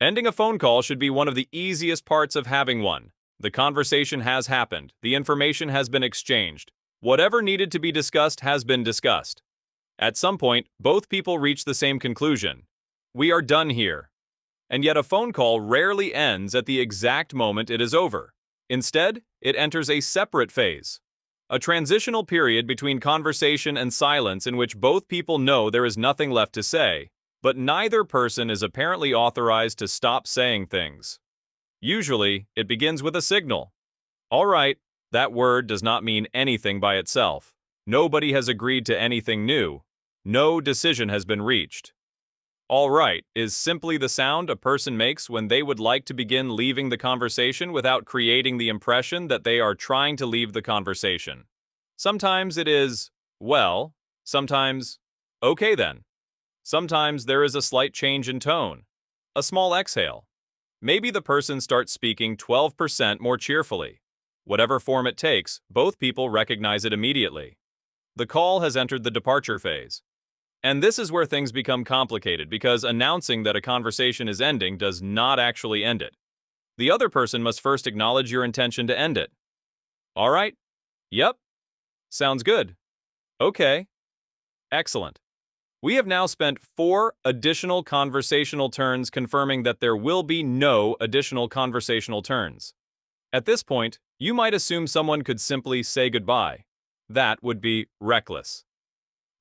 Ending a phone call should be one of the easiest parts of having one. The conversation has happened. The information has been exchanged. Whatever needed to be discussed has been discussed. At some point, both people reach the same conclusion. We are done here. And yet a phone call rarely ends at the exact moment it is over. Instead, it enters a separate phase. A transitional period between conversation and silence in which both people know there is nothing left to say, but neither person is apparently authorized to stop saying things. Usually, it begins with a signal. All right, that word does not mean anything by itself. Nobody has agreed to anything new. No decision has been reached. All right is simply the sound a person makes when they would like to begin leaving the conversation without creating the impression that they are trying to leave the conversation. Sometimes it is, well, sometimes, okay then. Sometimes there is a slight change in tone, a small exhale. Maybe the person starts speaking 12% more cheerfully. Whatever form it takes, both people recognize it immediately. The call has entered the departure phase. And this is where things become complicated because announcing that a conversation is ending does not actually end it. The other person must first acknowledge your intention to end it. All right? Yep. Sounds good. Okay. Excellent. We have now spent 4 additional conversational turns confirming that there will be no additional conversational turns. At this point, you might assume someone could simply say goodbye. That would be reckless.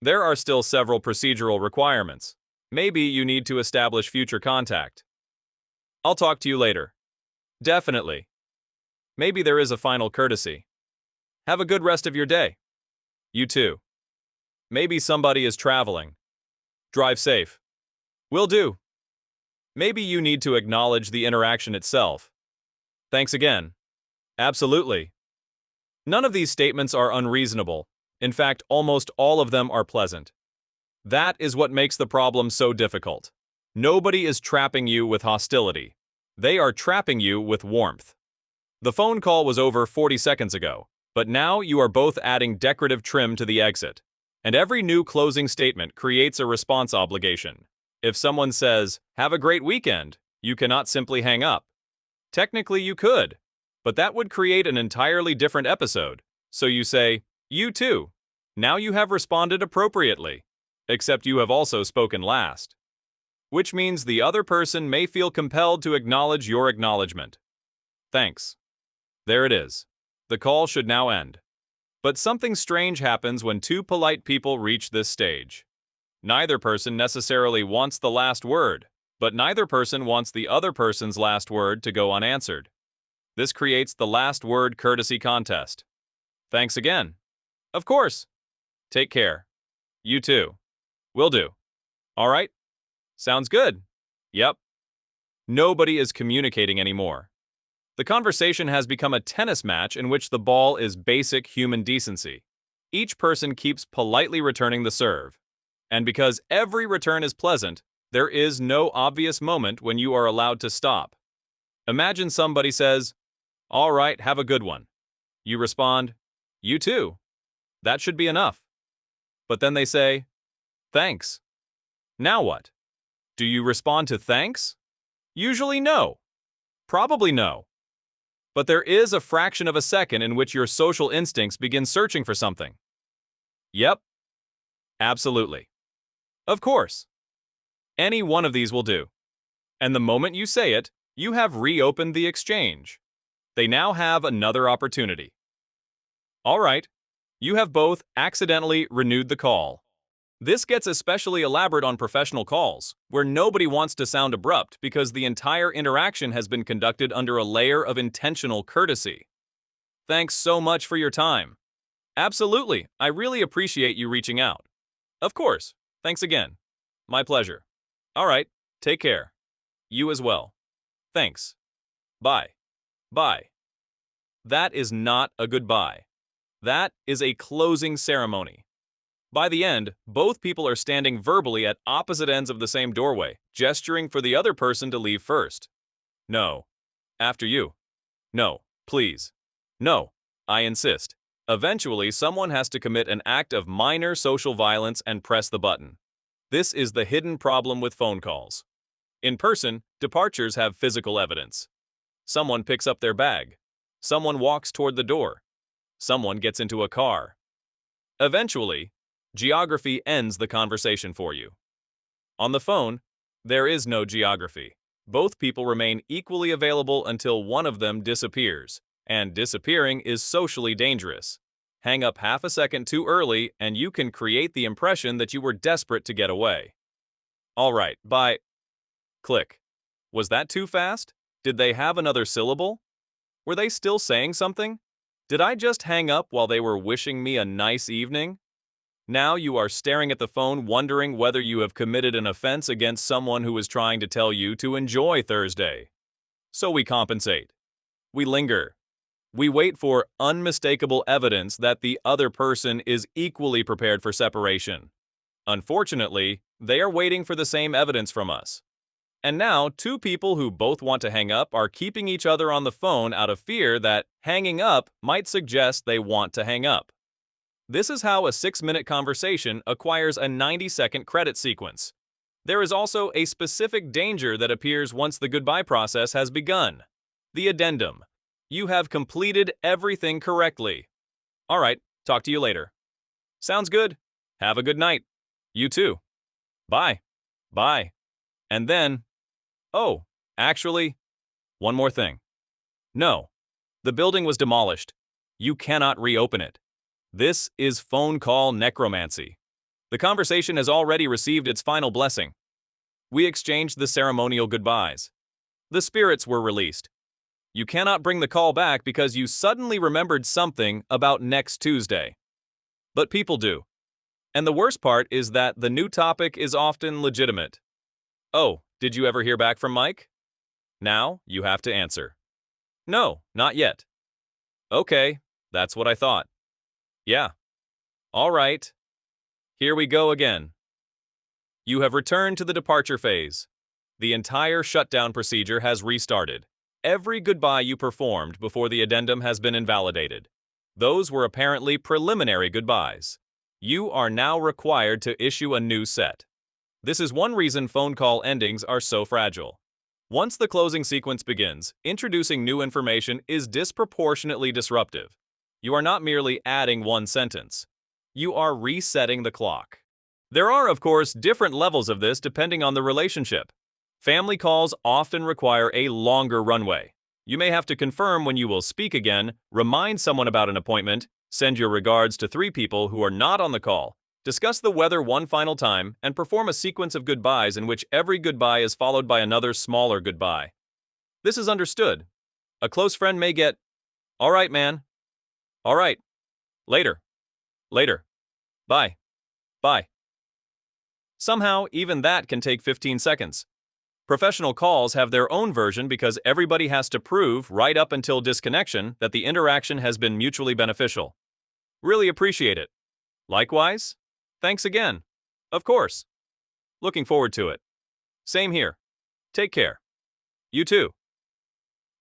There are still several procedural requirements. Maybe you need to establish future contact. I'll talk to you later. Definitely. Maybe there is a final courtesy. Have a good rest of your day. You too. Maybe somebody is traveling. Drive safe. Will do. Maybe you need to acknowledge the interaction itself. Thanks again. Absolutely. None of these statements are unreasonable. In fact, almost all of them are pleasant. That is what makes the problem so difficult. Nobody is trapping you with hostility. They are trapping you with warmth. The phone call was over 40 seconds ago, but now you are both adding decorative trim to the exit. And every new closing statement creates a response obligation. If someone says, "Have a great weekend," you cannot simply hang up. Technically you could, but that would create an entirely different episode. So you say, "You too." Now you have responded appropriately, except you have also spoken last. Which means the other person may feel compelled to acknowledge your acknowledgement. Thanks. There it is. The call should now end. But something strange happens when two polite people reach this stage. Neither person necessarily wants the last word, but neither person wants the other person's last word to go unanswered. This creates the last word courtesy contest. Thanks again. Of course. Take care. You too. Will do. All right? Sounds good. Yep. Nobody is communicating anymore. The conversation has become a tennis match in which the ball is basic human decency. Each person keeps politely returning the serve. And because every return is pleasant, there is no obvious moment when you are allowed to stop. Imagine somebody says, "All right, have a good one." You respond, "You too." That should be enough. But then they say, "Thanks." Now what? Do you respond to thanks? Usually no. Probably no. But there is a fraction of a second in which your social instincts begin searching for something. Yep. Absolutely. Of course. Any one of these will do. And the moment you say it, you have reopened the exchange. They now have another opportunity. All right. You have both accidentally renewed the call. This gets especially elaborate on professional calls, where nobody wants to sound abrupt because the entire interaction has been conducted under a layer of intentional courtesy. Thanks so much for your time. Absolutely, I really appreciate you reaching out. Of course, thanks again. My pleasure. All right, take care. You as well. Thanks. Bye. Bye. That is not a goodbye. That is a closing ceremony. By the end, both people are standing verbally at opposite ends of the same doorway, gesturing for the other person to leave first. No. After you. No, please. No, I insist. Eventually, someone has to commit an act of minor social violence and press the button. This is the hidden problem with phone calls. In person, departures have physical evidence. Someone picks up their bag. Someone walks toward the door. Someone gets into a car. Eventually, geography ends the conversation for you. On the phone, there is no geography. Both people remain equally available until one of them disappears, and disappearing is socially dangerous. Hang up half a second too early, and you can create the impression that you were desperate to get away. All right, bye. Click. Was that too fast? Did they have another syllable? Were they still saying something? Did I just hang up while they were wishing me a nice evening? Now you are staring at the phone wondering whether you have committed an offense against someone who is trying to tell you to enjoy Thursday. So we compensate. We linger. We wait for unmistakable evidence that the other person is equally prepared for separation. Unfortunately, they are waiting for the same evidence from us. And now, two people who both want to hang up are keeping each other on the phone out of fear that hanging up might suggest they want to hang up. This is how a 6-minute conversation acquires a 90-second credit sequence. There is also a specific danger that appears once the goodbye process has begun. The addendum. You have completed everything correctly. All right, talk to you later. Sounds good. Have a good night. You too. Bye. Bye. And then, oh, actually, one more thing. No, the building was demolished. You cannot reopen it. This is phone call necromancy. The conversation has already received its final blessing. We exchanged the ceremonial goodbyes. The spirits were released. You cannot bring the call back because you suddenly remembered something about next Tuesday. But people do. And the worst part is that the new topic is often legitimate. Oh, did you ever hear back from Mike? Now you have to answer. No, not yet. Okay, that's what I thought. Yeah. All right. Here we go again. You have returned to the departure phase. The entire shutdown procedure has restarted. Every goodbye you performed before the addendum has been invalidated. Those were apparently preliminary goodbyes. You are now required to issue a new set. This is one reason phone call endings are so fragile. Once the closing sequence begins, introducing new information is disproportionately disruptive. You are not merely adding one sentence. You are resetting the clock. There are, of course, different levels of this depending on the relationship. Family calls often require a longer runway. You may have to confirm when you will speak again, remind someone about an appointment, send your regards to 3 people who are not on the call, discuss the weather one final time, and perform a sequence of goodbyes in which every goodbye is followed by another smaller goodbye. This is understood. A close friend may get, "All right, man. All right. Later. Later. Bye. Bye." Somehow, even that can take 15 seconds. Professional calls have their own version because everybody has to prove, right up until disconnection, that the interaction has been mutually beneficial. Really appreciate it. Likewise. Thanks again. Of course. Looking forward to it. Same here. Take care. You too.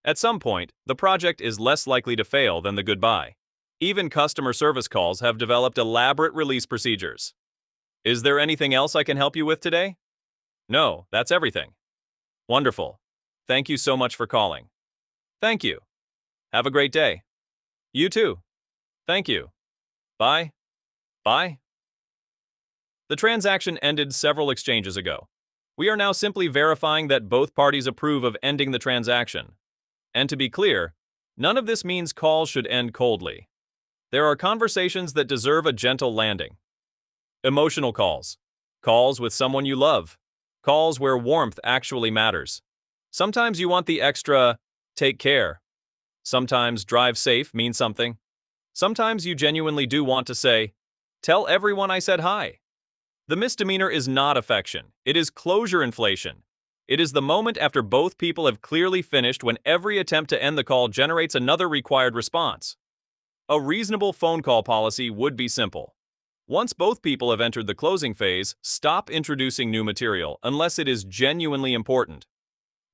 At some point, the project is less likely to fail than the goodbye. Even customer service calls have developed elaborate release procedures. Is there anything else I can help you with today? No, that's everything. Wonderful. Thank you so much for calling. Thank you. Have a great day. You too. Thank you. Bye. Bye. The transaction ended several exchanges ago. We are now simply verifying that both parties approve of ending the transaction. And to be clear, none of this means calls should end coldly. There are conversations that deserve a gentle landing. Emotional calls. Calls with someone you love. Calls where warmth actually matters. Sometimes you want the extra, "take care." Sometimes "drive safe" means something. Sometimes you genuinely do want to say, "Tell everyone I said hi." The misdemeanor is not affection. It is closure inflation. It is the moment after both people have clearly finished when every attempt to end the call generates another required response. A reasonable phone call policy would be simple. Once both people have entered the closing phase, stop introducing new material unless it is genuinely important.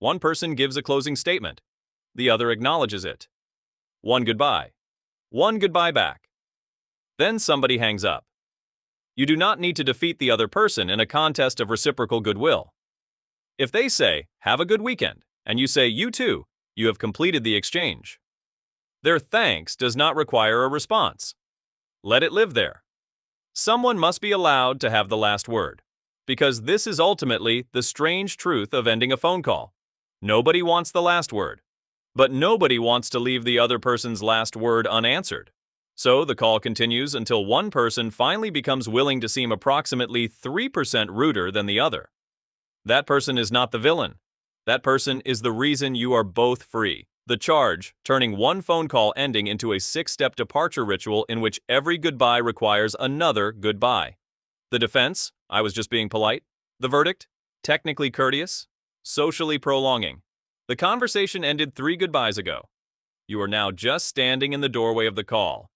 One person gives a closing statement. The other acknowledges it. One goodbye. One goodbye back. Then somebody hangs up. You do not need to defeat the other person in a contest of reciprocal goodwill. If they say, "Have a good weekend," and you say, "You too," you have completed the exchange. Their thanks does not require a response. Let it live there. Someone must be allowed to have the last word, because this is ultimately the strange truth of ending a phone call. Nobody wants the last word, but nobody wants to leave the other person's last word unanswered. So the call continues until one person finally becomes willing to seem approximately 3% ruder than the other. That person is not the villain. That person is the reason you are both free. The charge, turning one phone call ending into a 6-step departure ritual in which every goodbye requires another goodbye. The defense, I was just being polite. The verdict, technically courteous, socially prolonging. The conversation ended 3 goodbyes ago. You are now just standing in the doorway of the call,